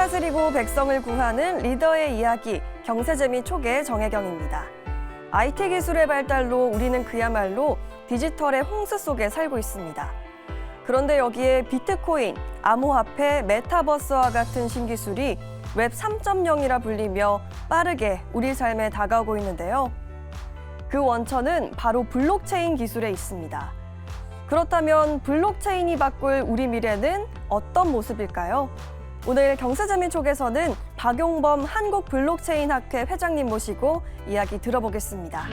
다스리고 백성을 구하는 리더의 이야기, 경제재미 초계 정혜경입니다. IT 기술의 발달로 우리는 그야말로 디지털의 홍수 속에 살고 있습니다. 그런데 여기에 비트코인, 암호화폐, 메타버스와 같은 신기술이 웹 3.0이라 불리며 빠르게 우리 삶에 다가오고 있는데요. 그 원천은 바로 블록체인 기술에 있습니다. 그렇다면 블록체인이 바꿀 우리 미래는 어떤 모습일까요? 오늘 경제재미 촉에서는 박용범 한국블록체인학회 회장님 모시고 이야기 들어보겠습니다.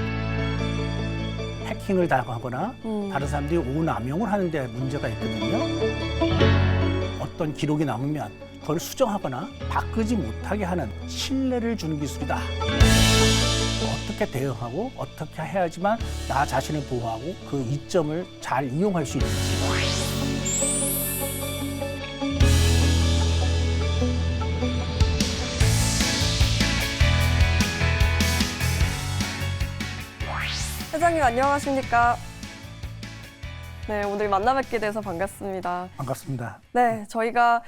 해킹을 당하거나 다른 사람들이 오남용을 하는 데 문제가 있거든요. 어떤 기록이 남으면 그걸 수정하거나 바꾸지 못하게 하는 신뢰를 주는 기술이다. 어떻게 대응하고 어떻게 해야지만 나 자신을 보호하고 그 이점을 잘 이용할 수 있는지. 회장님 안녕하십니까? 네, 오늘 만나 뵙게 돼서 반갑습니다. 반갑습니다. 네, 저희가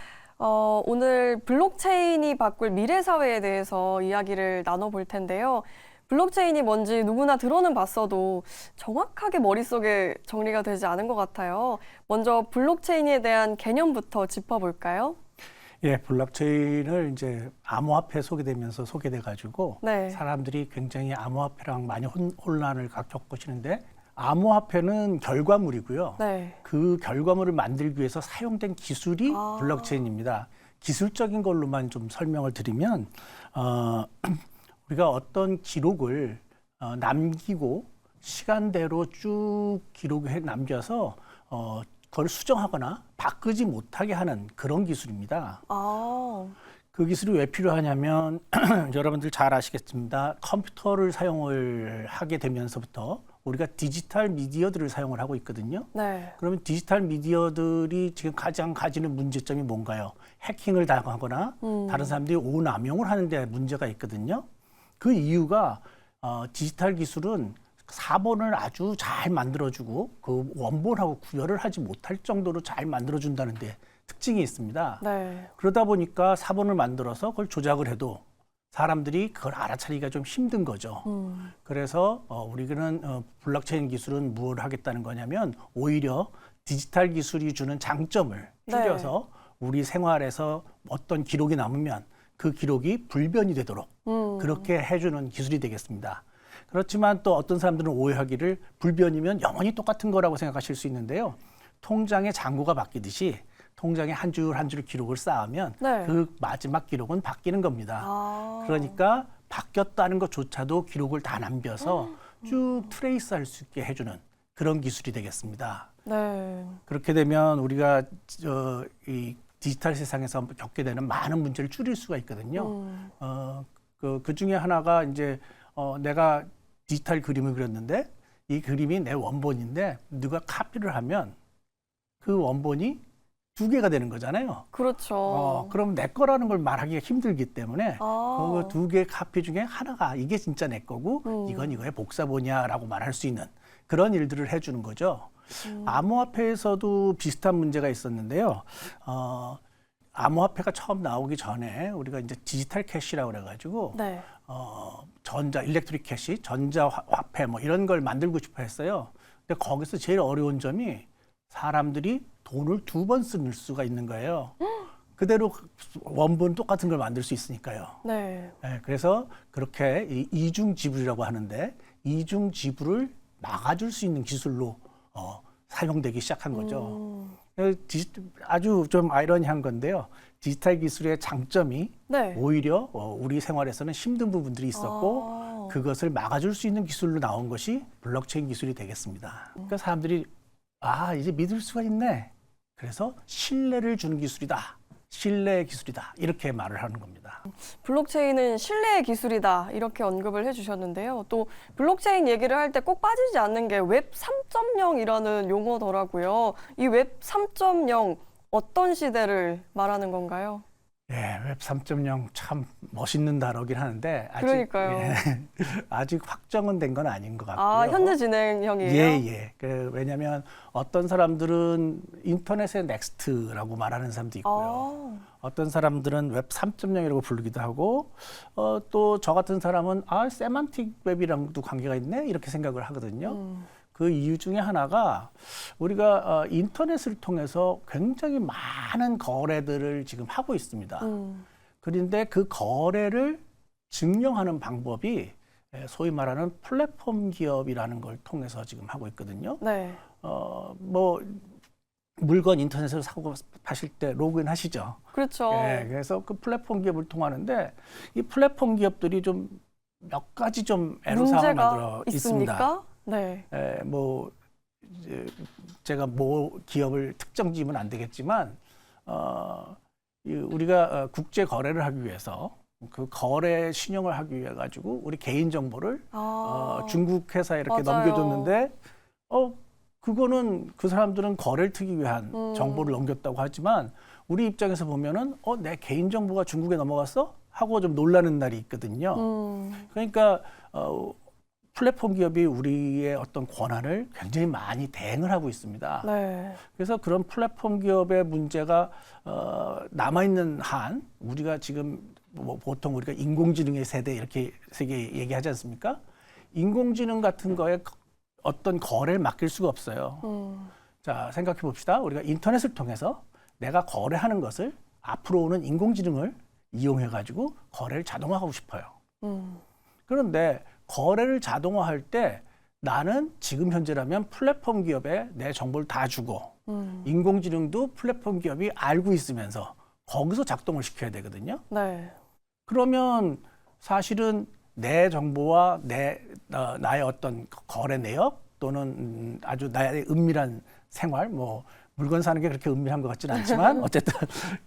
오늘 블록체인이 바꿀 미래 사회에 대해서 이야기를 나눠볼 텐데요. 블록체인이 뭔지 누구나 들어는 봤어도 정확하게 머릿속에 정리가 되지 않은 것 같아요. 먼저 블록체인에 대한 개념부터 짚어볼까요? 예, 블록체인을 이제 암호화폐 소개되면서 소개돼가지고 네. 사람들이 굉장히 암호화폐랑 많이 혼란을 겪고 계시는데 암호화폐는 결과물이고요. 네. 그 결과물을 만들기 위해서 사용된 기술이 블록체인입니다. 기술적인 걸로만 좀 설명을 드리면 우리가 어떤 기록을 남기고 시간대로 쭉 기록해 남겨서 그걸 수정하거나 바꾸지 못하게 하는 그런 기술입니다. 그 기술이 왜 필요하냐면 여러분들 잘 아시겠습니다. 컴퓨터를 사용을 하게 되면서부터 우리가 디지털 미디어들을 사용을 하고 있거든요. 네. 그러면 디지털 미디어들이 지금 가장 가지는 문제점이 뭔가요? 해킹을 당하거나 다른 사람들이 오남용을 하는 데 문제가 있거든요. 그 이유가 디지털 기술은 사본을 아주 잘 만들어주고 그 원본하고 구별을 하지 못할 정도로 잘 만들어준다는 데 특징이 있습니다. 네. 그러다 보니까 사본을 만들어서 그걸 조작을 해도 사람들이 그걸 알아차리기가 좀 힘든 거죠. 그래서 우리는 블록체인 기술은 뭘 하겠다는 거냐면 오히려 디지털 기술이 주는 장점을 줄여서 우리 생활에서 어떤 기록이 남으면 그 기록이 불변이 되도록 그렇게 해주는 기술이 되겠습니다. 그렇지만 또 어떤 사람들은 오해하기를 불변이면 영원히 똑같은 거라고 생각하실 수 있는데요. 통장의 잔고가 바뀌듯이 통장에 한 줄 한 줄 기록을 쌓으면 네. 그 마지막 기록은 바뀌는 겁니다. 그러니까 바뀌었다는 것조차도 기록을 다 남겨서 쭉 트레이스할 수 있게 해주는 그런 기술이 되겠습니다. 네. 그렇게 되면 우리가 이 디지털 세상에서 겪게 되는 많은 문제를 줄일 수가 있거든요. 그 중에 하나가 이제 내가 디지털 그림을 그렸는데 이 그림이 내 원본인데 누가 카피를 하면 그 원본이 두 개가 되는 거잖아요. 그렇죠. 그럼 내 거라는 걸 말하기가 힘들기 때문에 그 두 개 카피 중에 하나가 이게 진짜 내 거고 이건 이거의 복사본이야라고 말할 수 있는 그런 일들을 해주는 거죠. 암호화폐에서도 비슷한 문제가 있었는데요. 암호화폐가 처음 나오기 전에 우리가 이제 디지털 캐시라고 그래가지고 네. 일렉트릭 캐시, 전자화폐 뭐 이런 걸 만들고 싶어 했어요. 근데 거기서 제일 어려운 점이 사람들이 돈을 두 번 쓸 수가 있는 거예요. 그대로 원본 똑같은 걸 만들 수 있으니까요. 네. 네, 그래서 그렇게 이중 지불이라고 하는데 이중 지불을 막아줄 수 있는 기술로 사용되기 시작한 거죠. 아주 좀 아이러니한 건데요. 디지털 기술의 장점이 네. 오히려 우리 생활에서는 힘든 부분들이 있었고 그것을 막아줄 수 있는 기술로 나온 것이 블록체인 기술이 되겠습니다. 그러니까 사람들이 이제 믿을 수가 있네. 그래서 신뢰를 주는 기술이다. 신뢰의 기술이다. 이렇게 말을 하는 겁니다. 블록체인은 신뢰의 기술이다. 이렇게 언급을 해주셨는데요. 또 블록체인 얘기를 할 때 꼭 빠지지 않는 게 웹 3.0이라는 용어더라고요. 이 웹 3.0 어떤 시대를 말하는 건가요? 예, 웹 3.0 참 멋있는 단어긴 하는데 아직 그러니까요. 예, 아직 확정은 된 건 아닌 것 같고요. 아, 현재 진행형이에요? 예, 예. 왜냐하면 어떤 사람들은 인터넷의 넥스트라고 말하는 사람도 있고요. 어떤 사람들은 웹 3.0이라고 부르기도 하고 또 저 같은 사람은 세만틱 웹이랑도 관계가 있네 이렇게 생각을 하거든요. 그 이유 중에 하나가 우리가 인터넷을 통해서 굉장히 많은 거래들을 지금 하고 있습니다. 그런데 그 거래를 증명하는 방법이 소위 말하는 플랫폼 기업이라는 걸 통해서 지금 하고 있거든요. 네. 뭐 물건 인터넷에서 사고 파실 때 로그인 하시죠. 그렇죠. 예, 그래서 그 플랫폼 기업을 통하는데 이 플랫폼 기업들이 좀 몇 가지 좀 애로사항을 만들어 있습니다. 있습니까? 네. 뭐 이제 제가 뭐 기업을 특정 지으면 안 되겠지만 우리가 국제 거래를 하기 위해서 그 거래 신용을 하기 위해 가지고 우리 개인 정보를 중국 회사에 이렇게 맞아요. 넘겨줬는데 그거는 그 사람들은 거래를 트기 위한 정보를 넘겼다고 하지만 우리 입장에서 보면은 내 개인 정보가 중국에 넘어갔어? 하고 좀 놀라는 날이 있거든요. 그러니까 플랫폼 기업이 우리의 어떤 권한을 굉장히 많이 대행을 하고 있습니다. 네. 그래서 그런 플랫폼 기업의 문제가 남아있는 한 우리가 지금 뭐 보통 우리가 인공지능의 세대 이렇게 세계 얘기하지 않습니까? 인공지능 같은 거에 어떤 거래를 맡길 수가 없어요. 자, 생각해 봅시다. 우리가 인터넷을 통해서 내가 거래하는 것을 앞으로 오는 인공지능을 이용해 가지고 거래를 자동화하고 싶어요. 그런데 거래를 자동화할 때 나는 지금 현재라면 플랫폼 기업에 내 정보를 다 주고 인공지능도 플랫폼 기업이 알고 있으면서 거기서 작동을 시켜야 되거든요. 네. 그러면 사실은 내 정보와 나의 어떤 거래 내역 또는 아주 나의 은밀한 생활, 뭐 물건 사는 게 그렇게 은밀한 것 같지는 않지만 어쨌든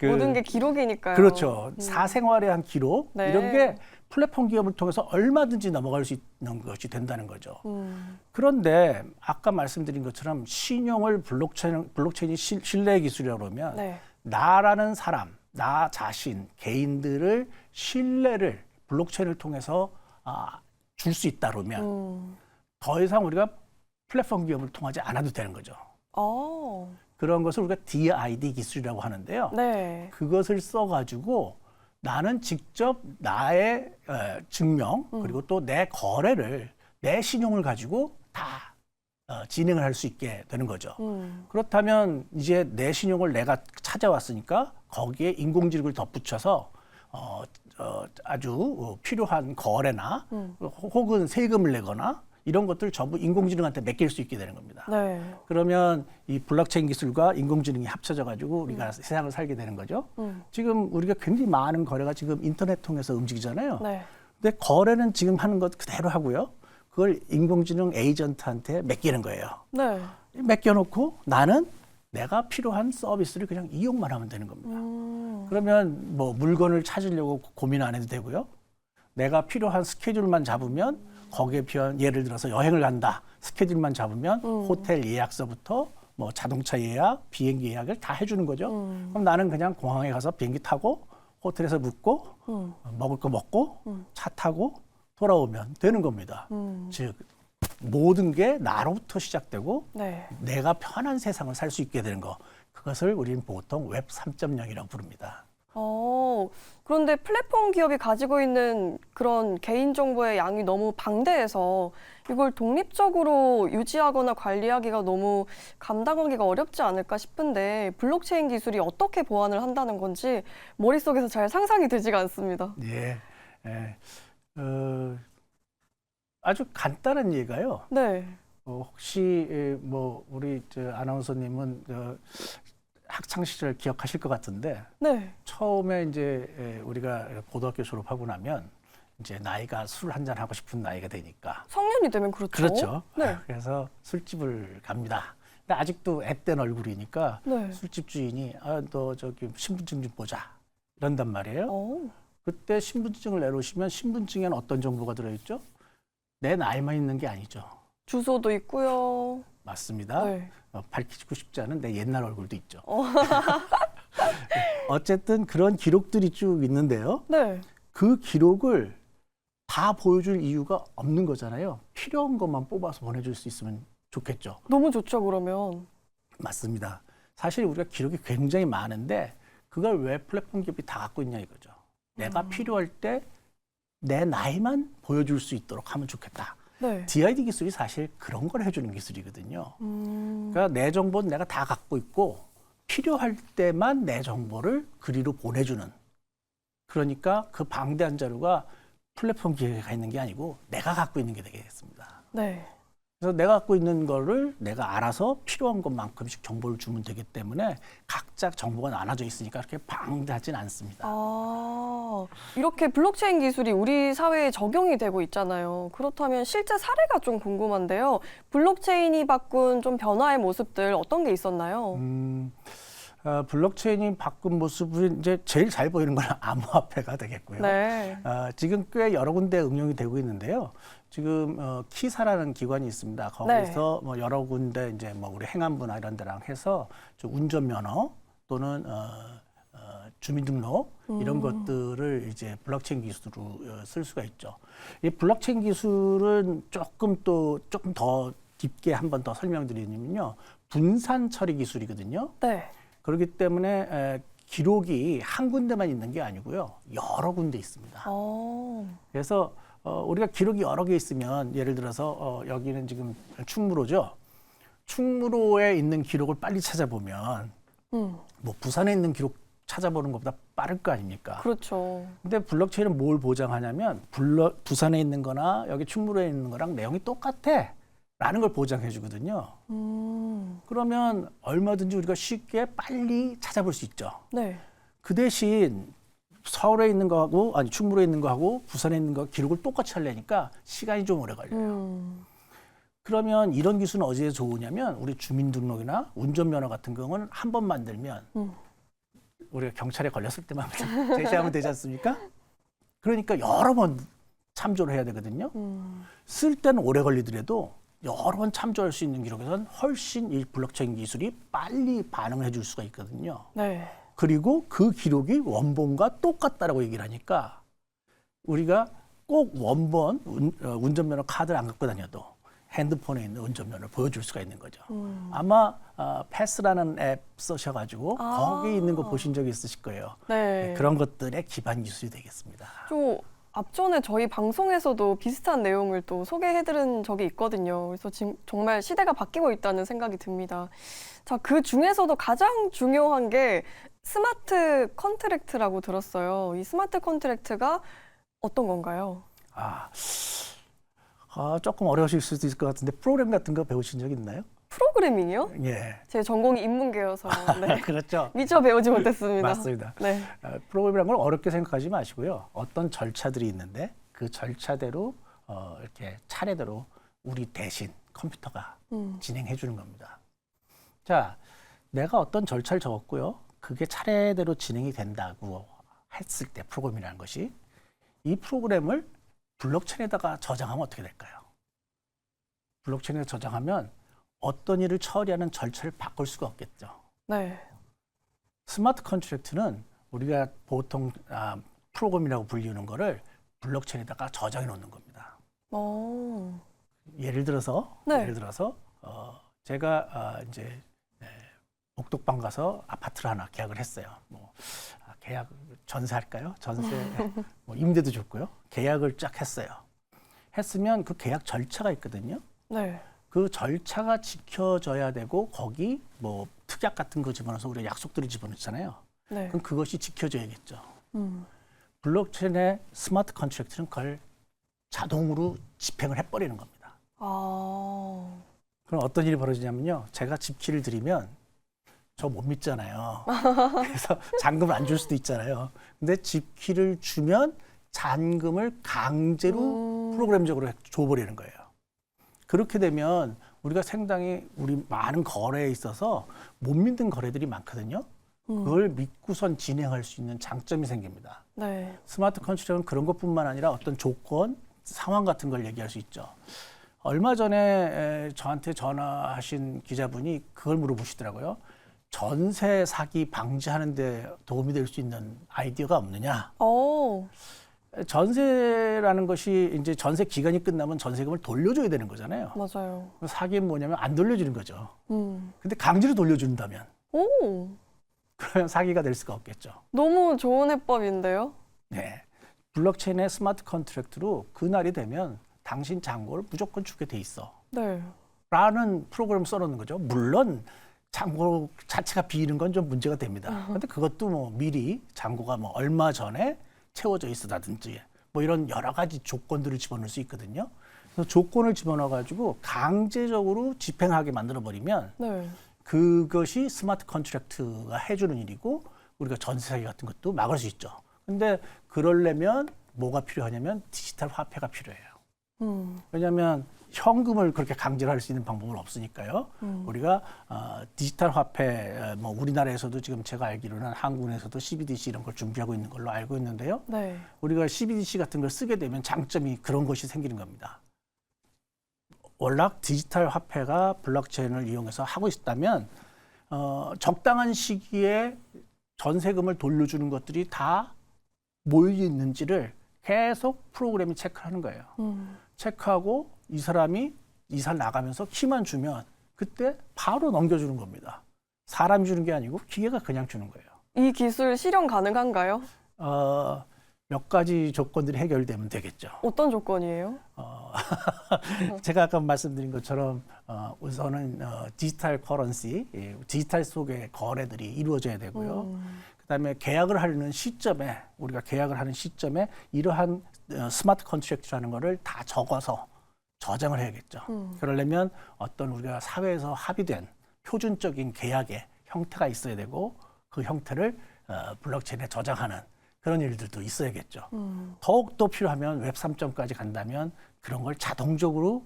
모든 게 기록이니까요. 그렇죠. 사생활의 한 기록 네. 이런 게 플랫폼 기업을 통해서 얼마든지 넘어갈 수 있는 것이 된다는 거죠. 그런데 아까 말씀드린 것처럼 신용을 블록체인이 신뢰 기술이라고 그러면 네. 나라는 사람, 나 자신, 개인들을 신뢰를 블록체인을 통해서 줄 수 있다 그러면 더 이상 우리가 플랫폼 기업을 통하지 않아도 되는 거죠. 그런 것을 우리가 DID 기술이라고 하는데요. 네. 그것을 써가지고 나는 직접 나의 증명 그리고 또 내 거래를 내 신용을 가지고 다 진행을 할 수 있게 되는 거죠. 그렇다면 이제 내 신용을 내가 찾아왔으니까 거기에 인공지능을 덧붙여서 아주 필요한 거래나 혹은 세금을 내거나 이런 것들 전부 인공지능한테 맡길 수 있게 되는 겁니다. 네. 그러면 이 블록체인 기술과 인공지능이 합쳐져 가지고 우리가 세상을 살게 되는 거죠. 지금 우리가 굉장히 많은 거래가 지금 인터넷 통해서 움직이잖아요. 네. 근데 거래는 지금 하는 것 그대로 하고요. 그걸 인공지능 에이전트한테 맡기는 거예요. 네. 맡겨놓고 나는 내가 필요한 서비스를 그냥 이용만 하면 되는 겁니다. 그러면 뭐 물건을 찾으려고 고민 안 해도 되고요. 내가 필요한 스케줄만 잡으면 거기에 필요한 예를 들어서 여행을 간다. 스케줄만 잡으면 호텔 예약서부터 뭐 자동차 예약, 비행기 예약을 다 해주는 거죠. 그럼 나는 그냥 공항에 가서 비행기 타고 호텔에서 묵고 먹을 거 먹고 차 타고 돌아오면 되는 겁니다. 즉 모든 게 나로부터 시작되고 네. 내가 편한 세상을 살 수 있게 되는 거. 그것을 우리는 보통 웹 3.0이라고 부릅니다. 그런데 플랫폼 기업이 가지고 있는 그런 개인정보의 양이 너무 방대해서 이걸 독립적으로 유지하거나 관리하기가 너무 감당하기가 어렵지 않을까 싶은데 블록체인 기술이 어떻게 보완을 한다는 건지 머릿속에서 잘 상상이 되지가 않습니다. 예. 아주 간단한 예가요. 네. 혹시 뭐 우리 아나운서님은 학창 시절 기억하실 것 같은데 네. 처음에 이제 우리가 고등학교 졸업하고 나면 이제 나이가 술 한잔 하고 싶은 나이가 되니까 성년이 되면 그렇죠. 그렇죠. 네. 그래서 술집을 갑니다. 근데 아직도 앳된 얼굴이니까 네. 술집 주인이 너 저기 신분증 좀 보자 이런단 말이에요. 그때 신분증을 내놓으시면 신분증에는 어떤 정보가 들어있죠? 내 나이만 있는 게 아니죠. 주소도 있고요. 맞습니다. 네. 밝히고 싶지 않은 내 옛날 얼굴도 있죠. 어쨌든 그런 기록들이 쭉 있는데요. 네. 그 기록을 다 보여줄 이유가 없는 거잖아요. 필요한 것만 뽑아서 보내줄 수 있으면 좋겠죠. 너무 좋죠, 그러면. 맞습니다. 사실 우리가 기록이 굉장히 많은데 그걸 왜 플랫폼 기업이 다 갖고 있냐 이거죠. 내가 필요할 때 내 나이만 보여줄 수 있도록 하면 좋겠다. 네. DID 기술이 사실 그런 걸 해주는 기술이거든요. 그러니까 내 정보는 내가 다 갖고 있고 필요할 때만 내 정보를 그리로 보내주는. 그러니까 그 방대한 자료가 플랫폼 기획에 있는 게 아니고 내가 갖고 있는 게 되겠습니다. 네. 그래서 내가 갖고 있는 거를 내가 알아서 필요한 것만큼씩 정보를 주면 되기 때문에 각자 정보가 나눠져 있으니까 그렇게 방대하진 않습니다. 이렇게 블록체인 기술이 우리 사회에 적용이 되고 있잖아요. 그렇다면 실제 사례가 좀 궁금한데요. 블록체인이 바꾼 좀 변화의 모습들 어떤 게 있었나요? 블록체인이 바꾼 모습은 이제 제일 잘 보이는 건 암호화폐가 되겠고요. 네. 지금 꽤 여러 군데 응용이 되고 있는데요. 지금 키사라는 기관이 있습니다. 거기서 뭐 여러 군데 이제 뭐 우리 행안부나 이런 데랑 해서 좀 운전면허 또는 주민등록 이런 것들을 이제 블록체인 기술로 쓸 수가 있죠. 이 블록체인 기술은 조금 더 깊게 한 번 더 설명드리면요. 분산 처리 기술이거든요. 네. 그렇기 때문에 기록이 한 군데만 있는 게 아니고요. 여러 군데 있습니다. 그래서 우리가 기록이 여러 개 있으면 예를 들어서 여기는 지금 충무로죠. 충무로에 있는 기록을 빨리 찾아보면 뭐 부산에 있는 기록 찾아보는 것보다 빠를 거 아닙니까? 그렇죠. 근데 블록체인은 뭘 보장하냐면 부산에 있는 거나 여기 충무로에 있는 거랑 내용이 똑같아. 라는 걸 보장해 주거든요. 그러면 얼마든지 우리가 쉽게 빨리 찾아볼 수 있죠. 네. 그 대신 서울에 있는 거하고 아니 충무로에 있는 거하고 부산에 있는 거 기록을 똑같이 하려니까 시간이 좀 오래 걸려요. 그러면 이런 기술은 어디에 좋으냐면 우리 주민등록이나 운전면허 같은 경우는 한 번 만들면 우리가 경찰에 걸렸을 때만 제시하면 되지 않습니까? 그러니까 여러 번 참조를 해야 되거든요. 쓸 때는 오래 걸리더라도 여러 번 참조할 수 있는 기록에서는 훨씬 이 블록체인 기술이 빨리 반응을 해줄 수가 있거든요. 네. 그리고 그 기록이 원본과 똑같다라고 얘기를 하니까 우리가 꼭 원본 운전면허 카드를 안 갖고 다녀도 핸드폰에 있는 운전면허를 보여줄 수가 있는 거죠. 아마 패스라는 앱 쓰셔가지고 거기에 있는 거 보신 적이 있으실 거예요. 네. 그런 것들의 기반 기술이 되겠습니다. 앞전에 저희 방송에서도 비슷한 내용을 또 소개해드린 적이 있거든요. 그래서 지금 정말 시대가 바뀌고 있다는 생각이 듭니다. 자, 그 중에서도 가장 중요한 게 스마트 컨트랙트라고 들었어요. 이 스마트 컨트랙트가 어떤 건가요? 조금 어려우실 수도 있을 것 같은데 프로그램 같은 거 배우신 적 있나요? 프로그래밍이요? 예. 제 전공이 인문계여서 네. 그렇죠. 미처 배우지 못했습니다. 맞습니다. 네. 프로그램이라는 걸 어렵게 생각하지 마시고요. 어떤 절차들이 있는데 그 절차대로 이렇게 차례대로 우리 대신 컴퓨터가 진행해 주는 겁니다. 자, 내가 어떤 절차를 적었고요. 그게 차례대로 진행이 된다고 했을 때 프로그램이라는 것이 이 프로그램을 블록체인에다가 저장하면 어떻게 될까요? 블록체인에 저장하면 어떤 일을 처리하는 절차를 바꿀 수가 없겠죠. 네. 스마트 컨트랙트는 우리가 보통 프로그램이라고 불리는 거를 블록체인에다가 저장해 놓는 겁니다. 예를 들어서 제가 이제 복덕방 가서 아파트를 하나 계약을 했어요. 계약 전세할까요? 전세 임대도 좋고요. 계약을 쫙 했어요. 했으면 그 계약 절차가 있거든요. 네. 그 절차가 지켜져야 되고 거기 뭐 특약 같은 거 집어넣어서 우리가 약속들을 집어넣잖아요. 네. 그럼 그것이 지켜져야겠죠. 블록체인의 스마트 컨트랙트는 그걸 자동으로 집행을 해버리는 겁니다. 그럼 어떤 일이 벌어지냐면요. 제가 집키를 드리면 저 못 믿잖아요. 그래서 잔금을 안 줄 수도 있잖아요. 근데 집키를 주면 잔금을 강제로 프로그램적으로 줘버리는 거예요. 그렇게 되면 우리가 상당히 우리 많은 거래에 있어서 못 믿는 거래들이 많거든요. 그걸 믿고선 진행할 수 있는 장점이 생깁니다. 네. 스마트 컨트랙트는 그런 것뿐만 아니라 어떤 조건, 상황 같은 걸 얘기할 수 있죠. 얼마 전에 저한테 전화하신 기자분이 그걸 물어보시더라고요. 전세 사기 방지하는 데 도움이 될 수 있는 아이디어가 없느냐. 오, 전세라는 것이 이제 전세 기간이 끝나면 전세금을 돌려줘야 되는 거잖아요. 맞아요. 사기는 뭐냐면 안 돌려주는 거죠. 근데 강제로 돌려준다면 오, 그러면 사기가 될 수가 없겠죠. 너무 좋은 해법인데요? 네. 블록체인의 스마트 컨트랙트로 그날이 되면 당신 잔고를 무조건 주게 돼 있어. 네. 라는 프로그램을 써놓는 거죠. 물론 잔고 자체가 비는 건 좀 문제가 됩니다. 그런데 그것도 뭐 미리 잔고가 뭐 얼마 전에 채워져 있어다든지 뭐 이런 여러 가지 조건들을 집어넣을 수 있거든요. 그래서 조건을 집어넣어 가지고 강제적으로 집행하게 만들어 버리면 네. 그것이 스마트 컨트랙트가 해주는 일이고 우리가 전세 사기 같은 것도 막을 수 있죠. 근데 그러려면 뭐가 필요하냐면 디지털 화폐가 필요해요. 왜냐하면 현금을 그렇게 강제로 할 수 있는 방법은 없으니까요. 우리가 디지털 화폐, 뭐 우리나라에서도 지금 제가 알기로는 한국에서도 CBDC 이런 걸 준비하고 있는 걸로 알고 있는데요. 네. 우리가 CBDC 같은 걸 쓰게 되면 장점이 그런 것이 생기는 겁니다. 월락 디지털 화폐가 블록체인을 이용해서 하고 있다면 적당한 시기에 전세금을 돌려주는 것들이 다 모여 있는지를 계속 프로그램이 체크하는 거예요. 체크하고 이 사람이 이사 나가면서 키만 주면 그때 바로 넘겨주는 겁니다. 사람이 주는 게 아니고 기계가 그냥 주는 거예요. 이 기술 실현 가능한가요? 몇 가지 조건들이 해결되면 되겠죠. 어떤 조건이에요? 제가 아까 말씀드린 것처럼 우선은 디지털 커런시, 디지털 속의 거래들이 이루어져야 되고요. 그다음에 계약을 하려는 시점에 우리가 계약을 하는 시점에 이러한 스마트 컨트랙트라는 거를 다 적어서 저장을 해야겠죠. 그러려면 어떤 우리가 사회에서 합의된 표준적인 계약의 형태가 있어야 되고 그 형태를 블록체인에 저장하는 그런 일들도 있어야겠죠. 더욱더 필요하면 웹 3.0까지 간다면 그런 걸 자동적으로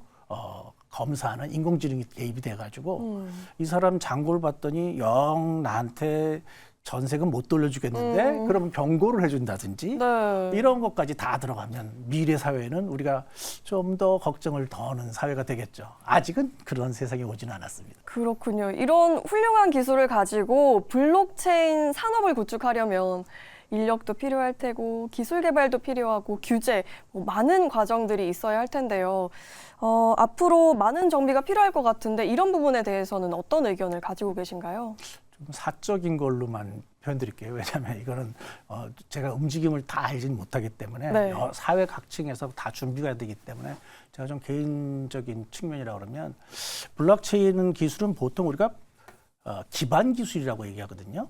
검사하는 인공지능이 개입이 돼가지고 이 사람 잔고를 봤더니 영 나한테 전세금 못 돌려주겠는데 그러면 경고를 해준다든지 네. 이런 것까지 다 들어가면 미래 사회는 우리가 좀 더 걱정을 더 하는 사회가 되겠죠. 아직은 그런 세상이 오지는 않았습니다. 그렇군요. 이런 훌륭한 기술을 가지고 블록체인 산업을 구축하려면 인력도 필요할 테고 기술 개발도 필요하고 규제, 많은 과정들이 있어야 할 텐데요. 앞으로 많은 정비가 필요할 것 같은데 이런 부분에 대해서는 어떤 의견을 가지고 계신가요? 좀 사적인 걸로만 표현드릴게요. 왜냐하면 이거는 제가 움직임을 다 알지는 못하기 때문에 네. 사회 각층에서 다 준비가 되기 때문에 제가 좀 개인적인 측면이라고 그러면 블록체인 기술은 보통 우리가 기반 기술이라고 얘기하거든요.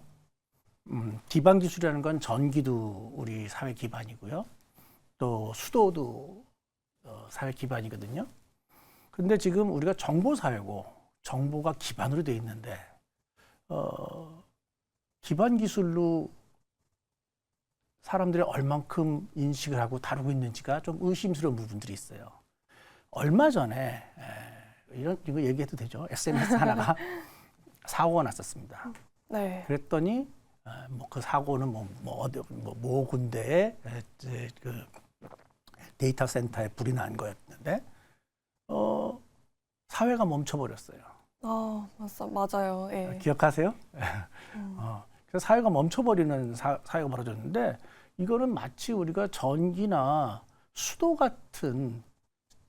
기반 기술이라는 건 전기도 우리 사회 기반이고요. 또 수도도 사회 기반이거든요. 근데 지금 우리가 정보 사회고 정보가 기반으로 돼 있는데 기반 기술로 사람들이 얼만큼 인식을 하고 다루고 있는지가 좀 의심스러운 부분들이 있어요. 얼마 전에 이거 얘기해도 되죠? SMS 하나가 사고가 났었습니다. 네. 그랬더니 그 사고는 모 군데에 그 데이터 센터에 불이 난 거였는데 사회가 멈춰버렸어요. 맞아요. 예. 기억하세요? 그래서 사회가 멈춰버리는 사회가 벌어졌는데 이거는 마치 우리가 전기나 수도 같은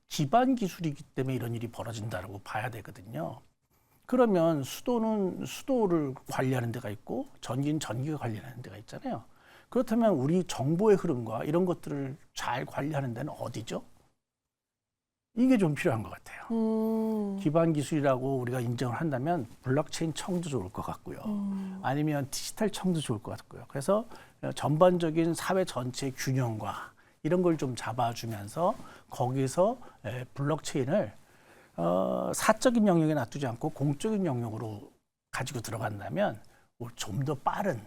기반 기술이기 때문에 이런 일이 벌어진다고 봐야 되거든요. 그러면 수도는 수도를 관리하는 데가 있고 전기는 전기가 관리하는 데가 있잖아요. 그렇다면 우리 정보의 흐름과 이런 것들을 잘 관리하는 데는 어디죠? 이게 좀 필요한 것 같아요. 기반 기술이라고 우리가 인정을 한다면 블록체인 청도 좋을 것 같고요. 아니면 디지털 청도 좋을 것 같고요. 그래서 전반적인 사회 전체의 균형과 이런 걸 좀 잡아주면서 거기서 블록체인을 사적인 영역에 놔두지 않고 공적인 영역으로 가지고 들어간다면 좀 더 빠른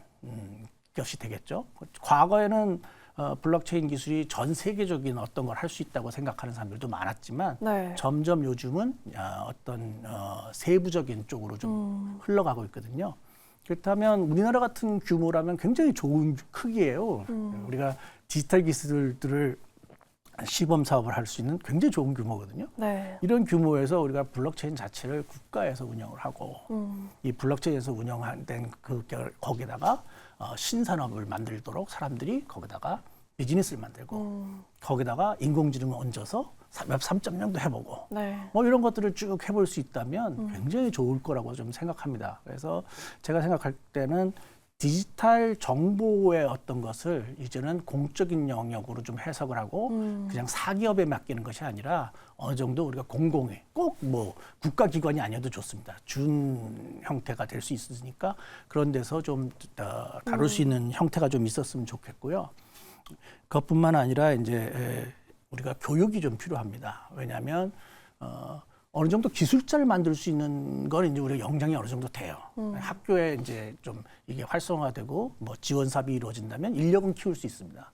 것이 되겠죠. 과거에는 블록체인 기술이 전 세계적인 어떤 걸 할 수 있다고 생각하는 사람들도 많았지만 네. 점점 요즘은 어떤 세부적인 쪽으로 좀 흘러가고 있거든요. 그렇다면 우리나라 같은 규모라면 굉장히 좋은 크기예요. 우리가 디지털 기술들을 시범 사업을 할 수 있는 굉장히 좋은 규모거든요. 네. 이런 규모에서 우리가 블록체인 자체를 국가에서 운영을 하고 이 블록체인에서 운영된 거기다가 신산업을 만들도록 사람들이 거기다가 비즈니스를 만들고 거기다가 인공지능을 얹어서 웹 3.0도 해보고 네. 뭐 이런 것들을 쭉 해볼 수 있다면 굉장히 좋을 거라고 좀 생각합니다. 그래서 제가 생각할 때는 디지털 정보의 어떤 것을 이제는 공적인 영역으로 좀 해석을 하고 그냥 사기업에 맡기는 것이 아니라 어느 정도 우리가 공공의 꼭 뭐 국가기관이 아니어도 좋습니다. 준 형태가 될 수 있으니까 그런 데서 좀 다룰 수 있는 형태가 좀 있었으면 좋겠고요. 그것뿐만 아니라 이제 우리가 교육이 좀 필요합니다. 왜냐하면 어느 정도 기술자를 만들 수 있는 건 이제 우리가 역량이 어느 정도 돼요. 학교에 이제 좀 이게 활성화되고 뭐 지원 사업이 이루어진다면 인력은 키울 수 있습니다.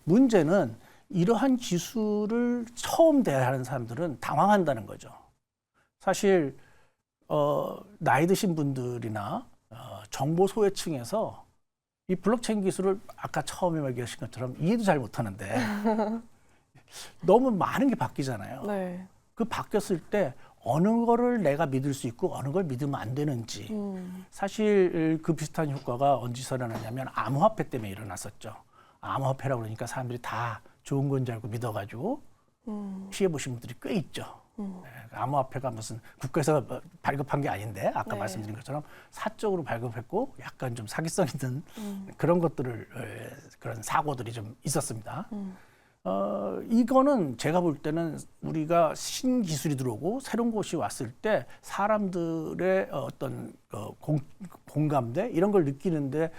문제는 이러한 기술을 처음 대하는 사람들은 당황한다는 거죠. 사실 나이 드신 분들이나 정보 소외층에서 이 블록체인 기술을 아까 처음에 말씀하신 것처럼 이해도 잘 못하는데 너무 많은 게 바뀌잖아요. 네. 그 바뀌었을 때 어느 거를 내가 믿을 수 있고 어느 걸 믿으면 안 되는지 사실 그 비슷한 효과가 언제서 일어나냐면 암호화폐 때문에 일어났었죠. 암호화폐라고 그러니까 사람들이 다 좋은 건 줄 알고 믿어가지고 피해 보신 분들이 꽤 있죠. 네, 암호화폐가 무슨 국가에서 발급한 게 아닌데 아까 네. 말씀드린 것처럼 사적으로 발급했고 약간 좀 사기성 있는 그런 것들을 그런 사고들이 좀 있었습니다. 이거는 제가 볼 때는 우리가 신기술이 들어오고 새로운 것이 왔을 때 사람들의 어떤 공감대 이런 걸 느끼는데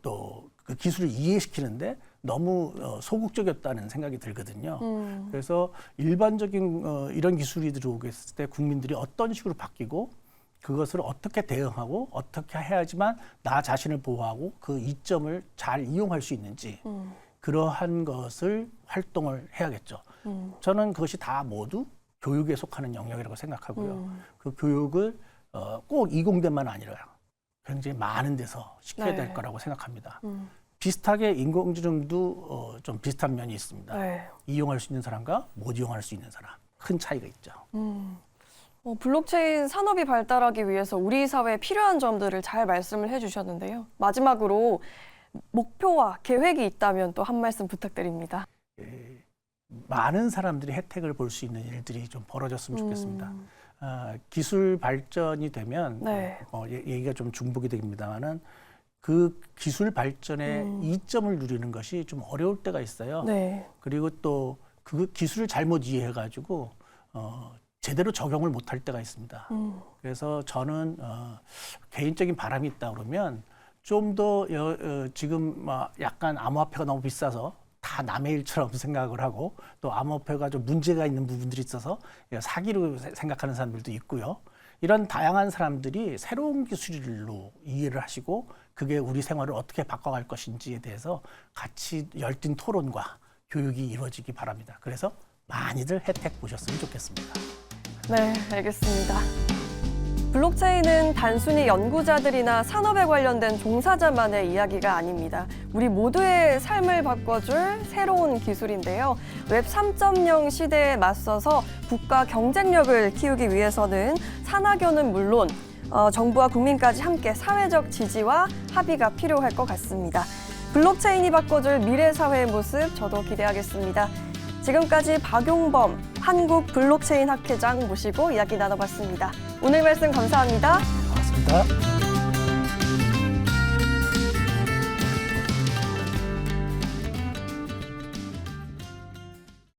또 그 기술을 이해시키는데 너무 소극적이었다는 생각이 들거든요. 그래서 일반적인 이런 기술이 들어오게 했을 때 국민들이 어떤 식으로 바뀌고 그것을 어떻게 대응하고 어떻게 해야지만 나 자신을 보호하고 그 이점을 잘 이용할 수 있는지 그러한 것을 활동을 해야겠죠. 저는 그것이 다 모두 교육에 속하는 영역이라고 생각하고요. 그 교육을 꼭 이공대만 아니라 굉장히 많은 데서 시켜야 될 네. 거라고 생각합니다. 비슷하게 인공지능도 좀 비슷한 면이 있습니다. 네. 이용할 수 있는 사람과 못 이용할 수 있는 사람 큰 차이가 있죠. 블록체인 산업이 발달하기 위해서 우리 사회에 필요한 점들을 잘 말씀을 해주셨는데요. 마지막으로 목표와 계획이 있다면 또 한 말씀 부탁드립니다. 많은 사람들이 혜택을 볼 수 있는 일들이 좀 벌어졌으면 좋겠습니다. 기술 발전이 되면 네. 얘기가 좀 중복이 됩니다만은 그 기술 발전의 이점을 누리는 것이 좀 어려울 때가 있어요. 네. 그리고 또 그 기술을 잘못 이해해가지고 제대로 적용을 못할 때가 있습니다. 그래서 저는 개인적인 바람이 있다 그러면 좀 더 지금 약간 암호화폐가 너무 비싸서 다 남의 일처럼 생각을 하고 또 암호화폐가 좀 문제가 있는 부분들이 있어서 사기로 생각하는 사람들도 있고요. 이런 다양한 사람들이 새로운 기술로 이해를 하시고 그게 우리 생활을 어떻게 바꿔갈 것인지에 대해서 같이 열띤 토론과 교육이 이루어지기 바랍니다. 그래서 많이들 혜택 보셨으면 좋겠습니다. 네, 알겠습니다. 블록체인은 단순히 연구자들이나 산업에 관련된 종사자만의 이야기가 아닙니다. 우리 모두의 삶을 바꿔줄 새로운 기술인데요. 웹 3.0 시대에 맞서서 국가 경쟁력을 키우기 위해서는 산학연은 물론 정부와 국민까지 함께 사회적 지지와 합의가 필요할 것 같습니다. 블록체인이 바꿔줄 미래 사회의 모습 저도 기대하겠습니다. 지금까지 박용범 한국블록체인 학회장 모시고 이야기 나눠봤습니다. 오늘 말씀 감사합니다. 고맙습니다.